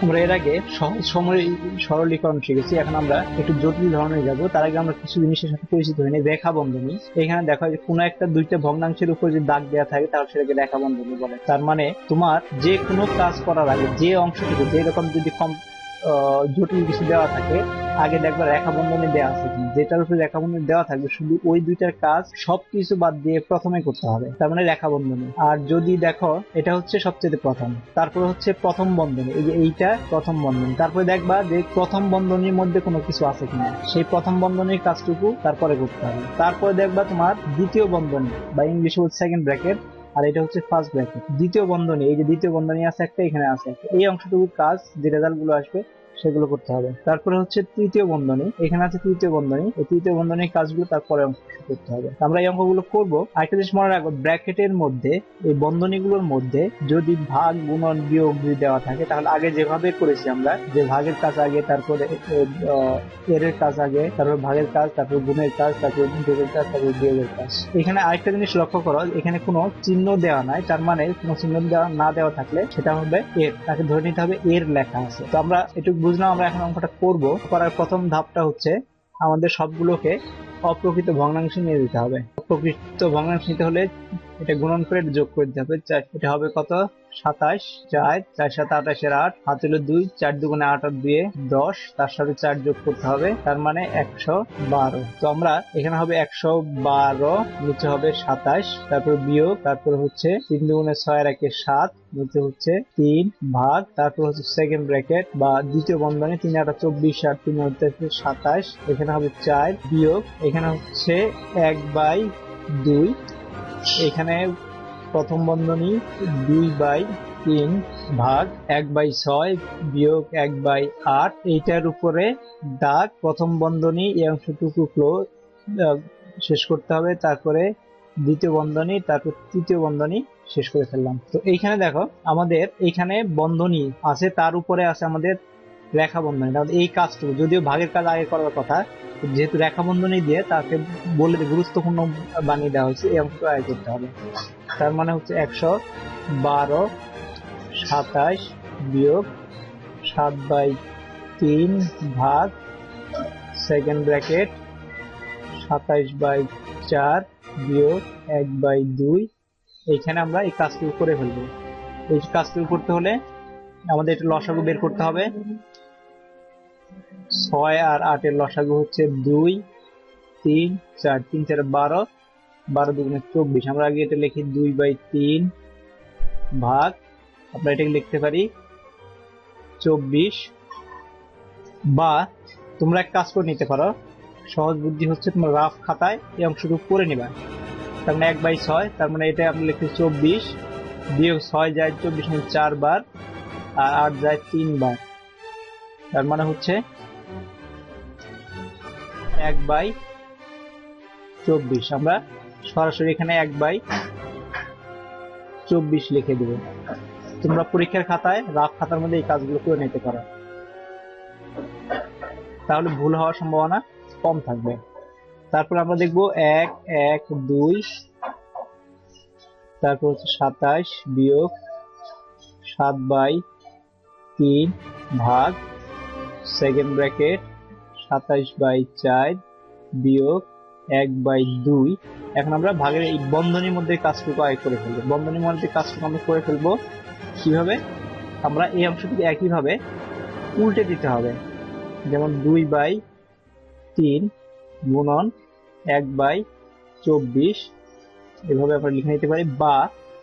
আমরা এর আগে সহজ সময় সরলীকরণ শিখেছি, এখন আমরা একটু জটিল ধরনের যাব। তার আগে আমরা কিছু জিনিসের সাথে পরিচিত হই না। রেখা বন্ধনী, এখানে দেখো যে কোনো একটা দুইটা ভগ্নাংশের উপর যদি দাগ দেওয়া থাকে তাহলে সেটাকে রেখা বন্ধনী বলে। তার মানে তোমার যে কোনো কাজ করার আগে যে অংশটুকু যেরকম যদি জটিল কিছু দেওয়া থাকে, আগে দেখবা রেখা বন্ধনী দেওয়া আছে কিনা। যেটার উপর রেখা বন্ধনী দেওয়া থাকবে শুধু ওই দুইটার কাজ সবকিছু বাদ দিয়ে প্রথমে করতে হবে, তার মানে রেখা বন্ধনী। আর যদি দেখো এটা হচ্ছে সবচেয়ে প্রথম, তারপরে হচ্ছে প্রথম বন্ধনী, এই যে এইটা প্রথম বন্ধনী, তারপরে দেখবা যে প্রথম বন্ধনীর মধ্যে কোনো কিছু আছে কিনা, সেই প্রথম বন্ধনীর কাজটুকু তারপরে করতে হবে। তারপরে দেখবা তোমার দ্বিতীয় বন্ধনী বা ইংলিশে হচ্ছে সেকেন্ড ব্র্যাকেট, আর এটা হচ্ছে ফার্স্ট ব্র্যাকেট। দ্বিতীয় বন্ধনী, এই যে দ্বিতীয় বন্ধনী আছে একটা, এখানে আছে একটা, এই অংশটুকু কাজ যে রেজাল্ট গুলো আসবে সেগুলো করতে হবে। তারপরে হচ্ছে তৃতীয় বন্ধনী, এখানে আছে তৃতীয় বন্ধনী, এই তৃতীয় বন্ধনীর কাজগুলো তারপরে অংশ করতে হবে। আমরা এই অঙ্কগুলো করবো। আরেকটা জিনিস মনে রাখবো, ব্র্যাকেটের মধ্যে এই বন্ধনীগুলোর মধ্যে যদি ভাগ গুণন বিয়োগ যদি দেওয়া থাকে তাহলে আগে যেভাবে করেছি আমরা, যে ভাগের কাজ আগে, তারপরে এর কাজ আগে, তারপর ভাগের কাজ, তারপর গুণের কাজ, তারপর যোগের কাজ, তারপর বিয়োগের কাজ। এখানে আরেকটা জিনিস লক্ষ্য করো, এখানে কোনো চিহ্ন দেওয়া নাই, তার মানে কোনো চিহ্ন দেওয়া না দেওয়া থাকলে সেটা হবে এর, তাকে ধরে নিতে হবে এর লেখা আছে। তো আমরা এটুকু বুঝলাম। আমরা এখন অঙ্কটা করব। করার প্রথম ধাপটা হচ্ছে আমাদের সবগুলোকে অপ্রকৃত ভগ্নাংশে নিয়ে দিতে হবে। অপ্রকৃত ভগ্নাংশ নিতে হলে এটা গুণন করে যোগ করে দিতে হবে। এটা হবে কত? 27, 4, 4 7 28 8, হাত হলো 2, 4 2 8 আর 2 10, তার সাথে 4 যোগ করতে হবে, তার মানে 112। তো আমরা এখানে হবে 112, নিচে হবে 27, তারপর বিয়োগ, তারপর হচ্ছে 3 2 6 আর 1 7, নিচে হচ্ছে 3 ভাগ, তারপর হচ্ছে সেকেন্ড ব্র্যাকেট বা দ্বিতীয় বন্ধনী, 3 8 24 আর 3 হচ্ছে 27, এখানে হবে 4 বিয়োগ, এখানে হচ্ছে 1/2, এখানে প্রথম বন্ধনী 2/3 ভাগ 1/6 বিয়োগ 1/8, এইটার উপরে দাগ, প্রথম বন্ধনী এই অংশটুকু শেষ করতে হবে, তারপরে দ্বিতীয় বন্ধনী, তারপর তৃতীয় বন্ধনী শেষ করে ফেললাম। তো এইখানে দেখো আমাদের এইখানে বন্ধনী আছে, তার উপরে আছে আমাদের রেখা বন্ধনী। এই কাজটুকু যদিও ভাগের কাজ আগে করার কথা, যেহেতু রেখা বন্ধনী দিয়ে তাকে বলে গুরুত্বপূর্ণ বানিয়ে দেওয়া হয়েছে, এই অংশটা আগে করতে হবে। তার মানে হচ্ছে 112 27 বিয়োগ 7/3 ভাগ সেকেন্ড ব্র্যাকেট 27/4 বিয়োগ 1/2। এইখানে আমরা এই কাজটুকু করে ফেলবো। এই কাজটুকু করতে হলে আমাদের একটু লসাগু বের করতে হবে। 6 আর 8 এর লসাগু হচ্ছে 2 3 4, 3 4 12, 12 2 24। আমরা আগে এটা লিখি 2/3 ভাগ, আমরা এটাকে লিখতে পারি 24। বা তোমরা এক কাজ করে নিতে পারো, সহজ বুদ্ধি হচ্ছে তোমরা রাফ খাতায় এই অংশটুকু করে নিবা। তার মানে 1/6, তার মানে এটা আপনি লিখতে 24 বিয়োগ 6 যায় 24 মানে 4 বার, আর 8 যায় 3 বার, তার মানে হচ্ছে 1/24। আমরা সরাসরি এখানে 1/24 লিখে দেব। তোমরা পরীক্ষার খাতায় রাফ খাতার মধ্যে এই কাজগুলো করে নিতে পারো, তাহলে ভুল হওয়ার সম্ভাবনা কম থাকবে। তারপর আমরা দেখবো 1 1 2, তারপর হচ্ছে 27 বিয়োগ 7/3 ভাগ সেকেন্ড ব্র্যাকেট 27/4 বিয়োগ 1/2। এখন আমরা ভাগের এই বন্ধনীর মধ্যে কাজটুকু আগে করে ফেলবো। বন্ধনীর মধ্যে কাজটুকু আমরা করে ফেলবো কিভাবে? আমরা এই অংশটুকু একইভাবে উল্টে দিতে হবে। যেমন 2/3 গুণন 1/24, এভাবে আমরা লিখে নিতে পারি, বা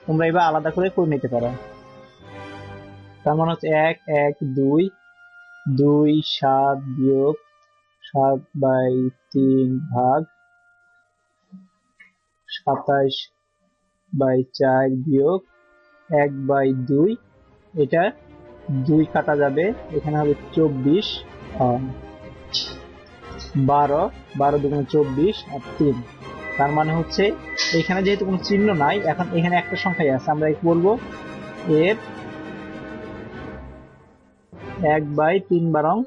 তোমরা এবার আলাদা করে করে নিতে পারো। তার মানে হচ্ছে 1 1 2 2 7 বিয়োগ 7/3 ভাগ 27/4 বিয়োগ 1/2। এটা 2 কাটা যাবে, এখানে হবে 24, 12 12 2 24 আর 3। তার মানে হচ্ছে এখানে যেহেতু কোনো চিহ্ন নাই, এখন এখানে একটা সংখ্যাই আছে, আমরা কি বলবো? এর 1/3 বারং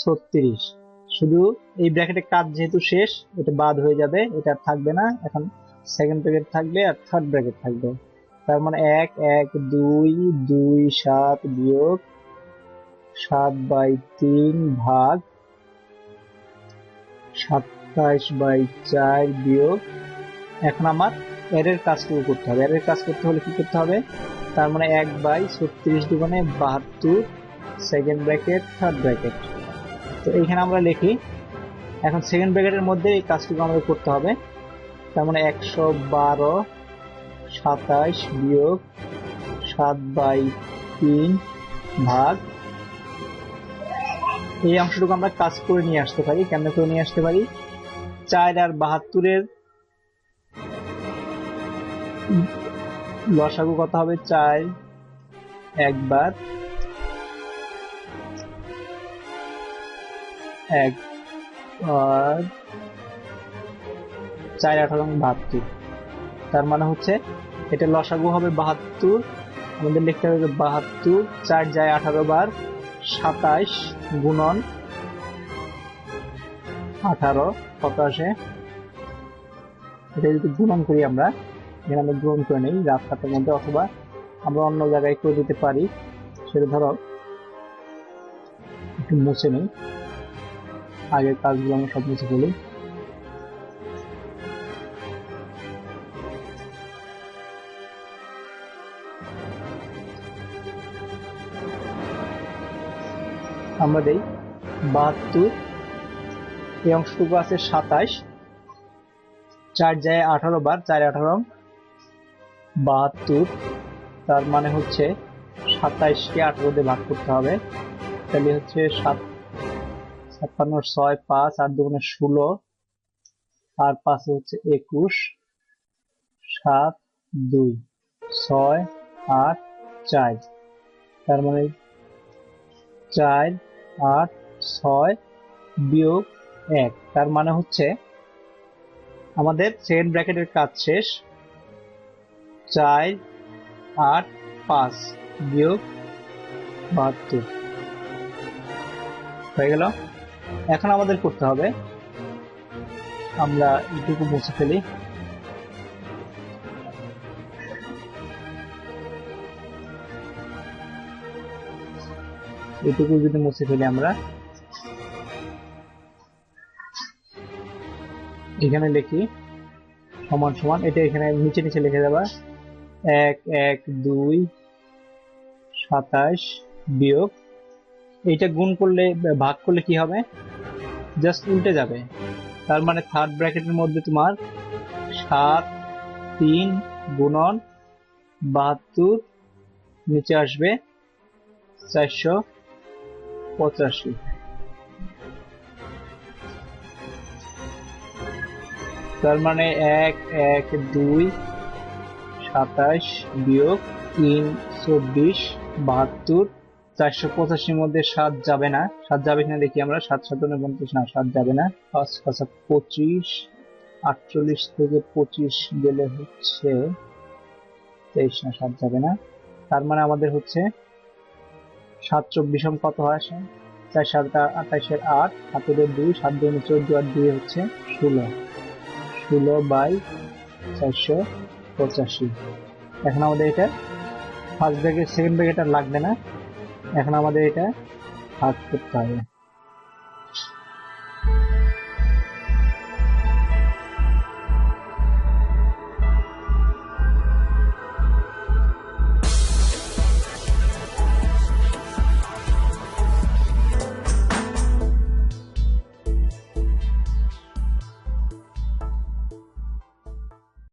36। শুধু এই ব্র্যাকেটের কাজ যেহেতু শেষ, এটা বাদ হয়ে যাবে, এটা থাকবে না। এখন সেকেন্ড ব্র্যাকেট থাকবে আর থার্ড ব্র্যাকেট থাকবে। তার মানে 1 1 2 2 7 বিয়োগ 7/3 ভাগ 27/4 বিয়োগ। এখন আমার এর কাজটুকু করতে হবে। এর কাজ করতে হলে কি করতে হবে? তার মানে 1/36 দুগুণে 72, সেকেন্ড ব্র্যাকেট থার্ড ব্র্যাকেট। তো এইখানে আমরা লিখি, এখন সেকেন্ড ব্র্যাকেটের মধ্যে এই কাজটুকু আমাদের করতে হবে। তার মানে 112 27 বিয়োগ 7/3 ভাগ, এই অংশটুকু আমরা কাজ করে নিয়ে আসতে পারি। কেমন করে নিয়ে আসতে পারি? 4 আর 72 লসাগু কত হবে? 4 একবার, 1 আর 4 18 72। তার মানে হচ্ছে এটা লসাগু হবে 72। আমাদের লিখতে হবে 72, 4 যায় 18 বার, 27 গুণন 18 কত আসে? এটা যদি গুণন করি আমরা, এখানে আমরা গুণন করে নেই রাত খাতার মধ্যে, অথবা আমরা অন্য জায়গায় করে দিতে পারি। সেটা ধরো একটু মুছে নেই, আগের কাজগুলো আমরা সব মুছে ফেলি। আমরা দেই 72, এই অংশটুকু আছে 27, 4 যায় 18 বার, 4 18 72। তার মানে হচ্ছে 27কে 18 দিয়ে ভাগ করতে হবে। তাহলে হচ্ছে 57 6 5 8 দুগুণে 16 আর 5 হচ্ছে 21, 7 2 6 8 4। তার মানে 4 8 6 বিয়োগ 1। তার মানে হচ্ছে আমাদের সেকেন্ড ব্র্যাকেটের কাজ শেষ। 4 8 5 বিয়োগ 72 হয়ে গেল। এখন আমাদের করতে হবে, আমরা এটুকু মুছে ফেলি। এটুকু যদি মুছে ফেলি আমরা, এখানে লিখি সমান সমান, এটা এখানে নিচে নিচে লিখে দেবা 1 1 2 27 বিয়োগ, এইটা গুণ করলে ভাগ করলে কি হবে? জাস্ট উল্টে যাবে। তার মানে থার্ড ব্র্যাকেটের মধ্যে তোমার 7 3 গুণন 72, নিচে আসবে 485। তার মানে 1 1 2 27 বিয়োগ 3 24 72, 485 মধ্যে 7 যাবে না। 7 যাবে কিনা দেখি আমরা, 7 7 49, না 7 যাবে না। 5 5 25, 48 থেকে 25 গেলে হচ্ছে 23, না 7 যাবে না। তার মানে আমাদের হচ্ছে 7 24 কত হয়? 4 7 28 এর 8, 7 এর 2, 7 2 14 আর 2 হচ্ছে 16, 16/485। এখন আমাদের এটা ফার্স্ট ব্র্যাকেট সেকেন্ড ব্র্যাকেট আর লাগবে না, এখন আমাদের এটা ভাগ করতে হবে।